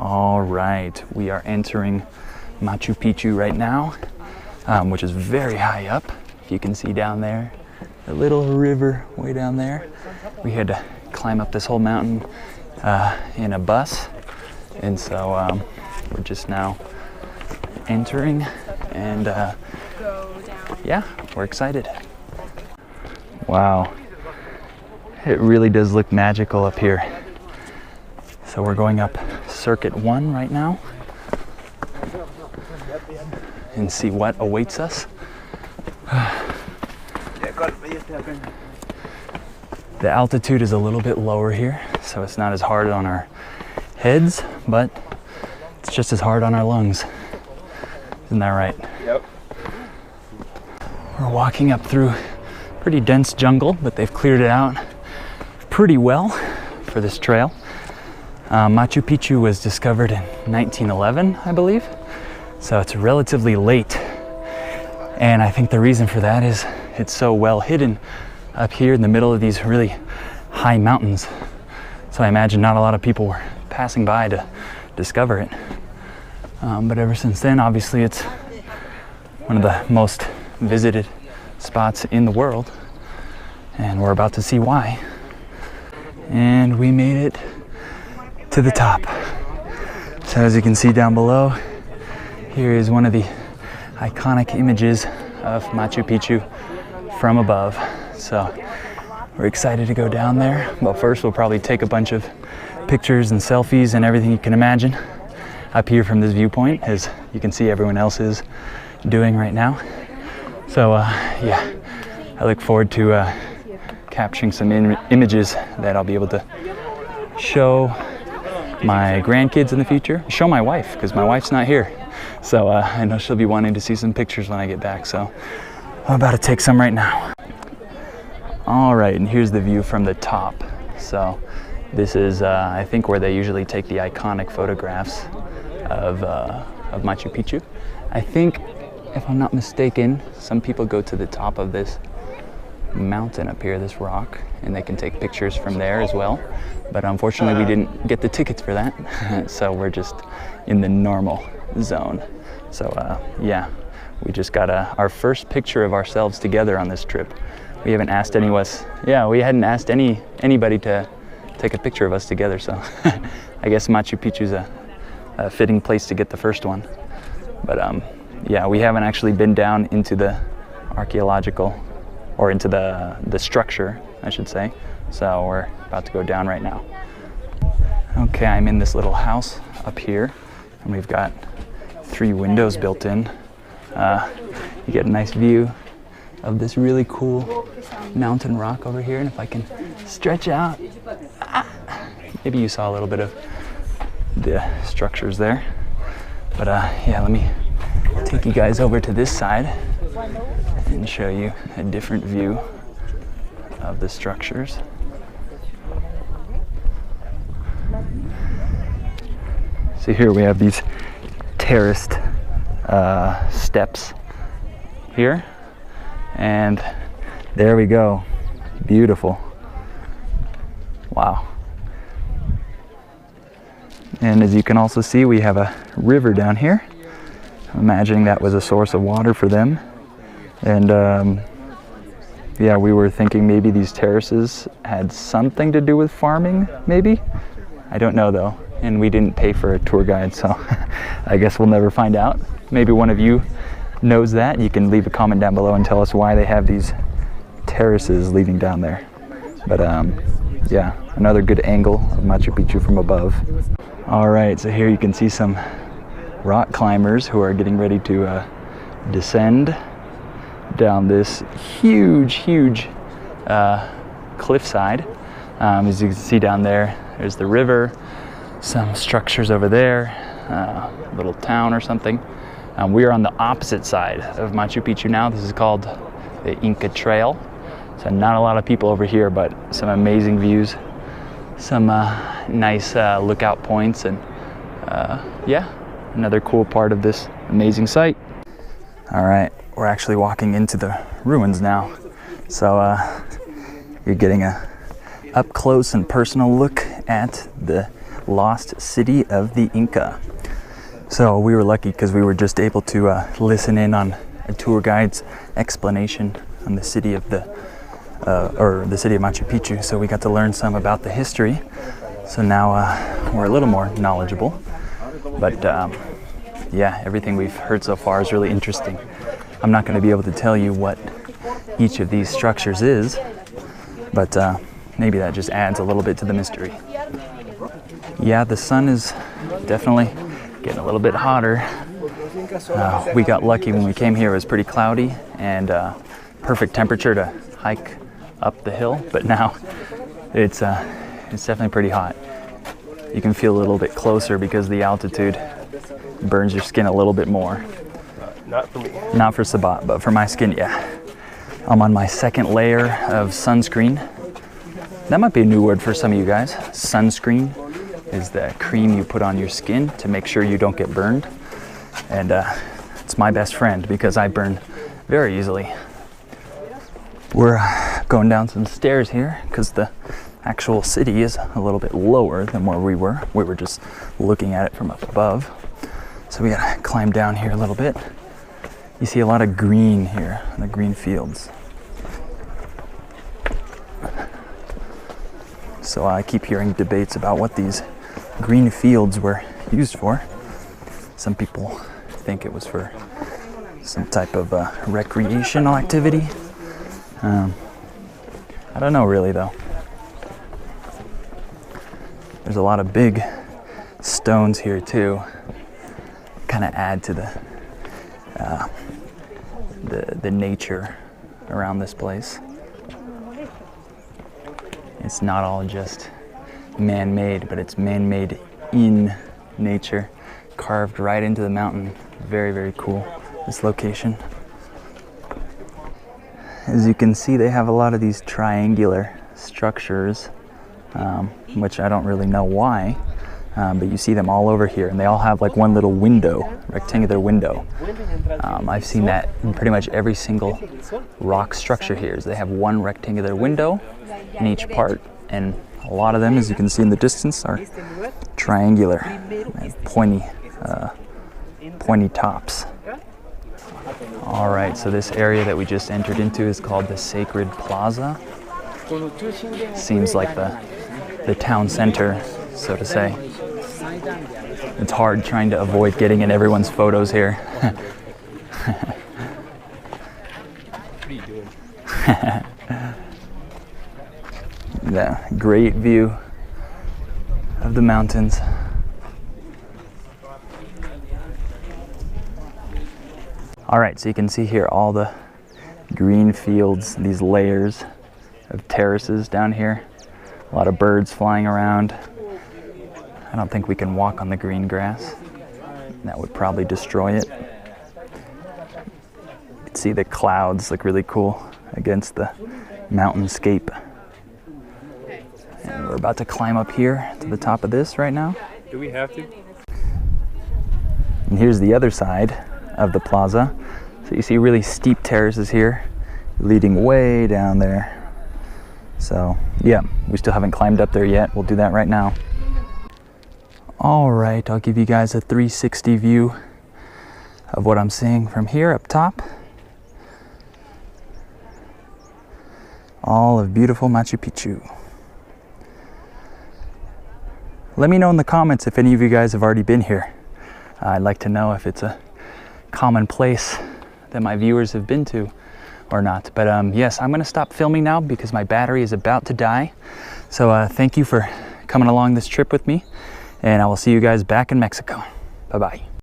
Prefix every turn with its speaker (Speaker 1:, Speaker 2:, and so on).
Speaker 1: All right, we are entering Machu Picchu right now, which is very high up. If you can see down there, a little river way down there. We had to climb up this whole mountain in a bus, and so we're just now entering, and yeah, we're excited. Wow, it really does look magical up here. So we're going up Circuit 1 right now and see what awaits us. The altitude is a little bit lower here, so it's not as hard on our heads, but it's just as hard on our lungs. Isn't that right?
Speaker 2: Yep.
Speaker 1: We're walking up through pretty dense jungle, but they've cleared it out pretty well for this trail. Machu Picchu was discovered in 1911, I believe, so it's relatively late. And I think the reason for that is it's so well hidden up here in the middle of these really high mountains. So I imagine not a lot of people were passing by to discover it. But ever since then, obviously it's one of the most visited spots in the world, and we're about to see why. And we made it to the top. So as you can see down below, here is one of the iconic images of Machu Picchu from above. So we're excited to go down there, but first we'll probably take a bunch of pictures and selfies and everything you can imagine up here from this viewpoint, as you can see everyone else is doing right now. So yeah, I look forward to capturing some images that I'll be able to show my grandkids in the future, show my wife, because my wife's not here. So I know she'll be wanting to see some pictures when I get back, so I'm about to take some right now. All right, and here's the view from the top. So this is, I think, where they usually take the iconic photographs of Machu Picchu. I think, if I'm not mistaken, some people go to the top of this mountain up here, this rock, and they can take pictures from there as well. But unfortunately, we didn't get the tickets for that, so we're just in the normal zone. So yeah, we just got our first picture of ourselves together on this trip. We haven't asked we hadn't asked anybody to take a picture of us together, so I guess Machu Picchu's a fitting place to get the first one. But yeah, we haven't actually been down into the archaeological, or into the structure, I should say. So we're about to go down right now. Okay, I'm in this little house up here, and we've got 3 windows built in. You get a nice view of this really cool mountain rock over here, and if I can stretch out, maybe you saw a little bit of the structures there. But yeah, let me take you guys over to this side and show you a different view of the structures. So here we have these terraced steps here, and there we go. Beautiful. Wow. And as you can also see, we have a river down here. I'm imagining that was a source of water for them. And yeah, we were thinking maybe these terraces had something to do with farming, maybe? I don't know though. And we didn't pay for a tour guide, so I guess we'll never find out. Maybe one of you knows that. You can leave a comment down below and tell us why they have these terraces leading down there. But yeah, another good angle of Machu Picchu from above. All right, so here you can see some rock climbers who are getting ready to descend down this huge cliffside. As you can see down there, there's the river, some structures over there, a little town or something. We are on the opposite side of Machu Picchu now. This is called the Inca Trail. So not a lot of people over here, but some amazing views, some nice lookout points, and yeah, another cool part of this amazing site. All right, we're actually walking into the ruins now. So you're getting a up close and personal look at the lost city of the Inca. So we were lucky because we were just able to listen in on a tour guide's explanation on the city of the city of Machu Picchu. So we got to learn some about the history. So now we're a little more knowledgeable. But yeah, everything we've heard so far is really interesting. I'm not going to be able to tell you what each of these structures is, but maybe that just adds a little bit to the mystery. Yeah, the sun is definitely getting a little bit hotter. We got lucky when we came here. It was pretty cloudy and perfect temperature to hike up the hill, but now it's definitely pretty hot. You can feel a little bit closer because the altitude burns your skin a little bit more.
Speaker 2: Not for me.
Speaker 1: Not for Sabat, but for my skin, yeah. I'm on my second layer of sunscreen. That might be a new word for some of you guys. Sunscreen is the cream you put on your skin to make sure you don't get burned. And it's my best friend because I burn very easily. We're going down some stairs here because the actual city is a little bit lower than where we were. We were just looking at it from up above. So we gotta climb down here a little bit. You see a lot of green here, the green fields. So I keep hearing debates about what these green fields were used for. Some people think it was for some type of recreational activity. I don't know really though. There's a lot of big stones here too. Kind of add to the nature around this place. It's not all just man-made, but it's man-made in nature, carved right into the mountain. Very, very cool, this location. As you can see, they have a lot of these triangular structures, which I don't really know why, but you see them all over here, and they all have like one little window, rectangular window. I've seen that in pretty much every single rock structure here. Is they have one rectangular window in each part, and a lot of them, as you can see in the distance, are triangular and pointy tops. All right, so this area that we just entered into is called the Sacred Plaza. Seems like the town center, so to say. It's hard trying to avoid getting in everyone's photos here.
Speaker 2: What are you doing?
Speaker 1: Yeah, great view of the mountains. All right, so you can see here all the green fields, these layers of terraces down here. A lot of birds flying around. I don't think we can walk on the green grass. That would probably destroy it. You can see the clouds look really cool against the mountainscape. And we're about to climb up here to the top of this right now.
Speaker 2: Do we have to?
Speaker 1: And here's the other side of the plaza. So you see really steep terraces here leading way down there. So yeah, we still haven't climbed up there yet. We'll do that right now. All right, I'll give you guys a 360 view of what I'm seeing from here up top. All of beautiful Machu Picchu. Let me know in the comments if any of you guys have already been here. I'd like to know if it's a common place that my viewers have been to or not. But yes, I'm gonna stop filming now because my battery is about to die. So thank you for coming along this trip with me, and I will see you guys back in Mexico. Bye-bye.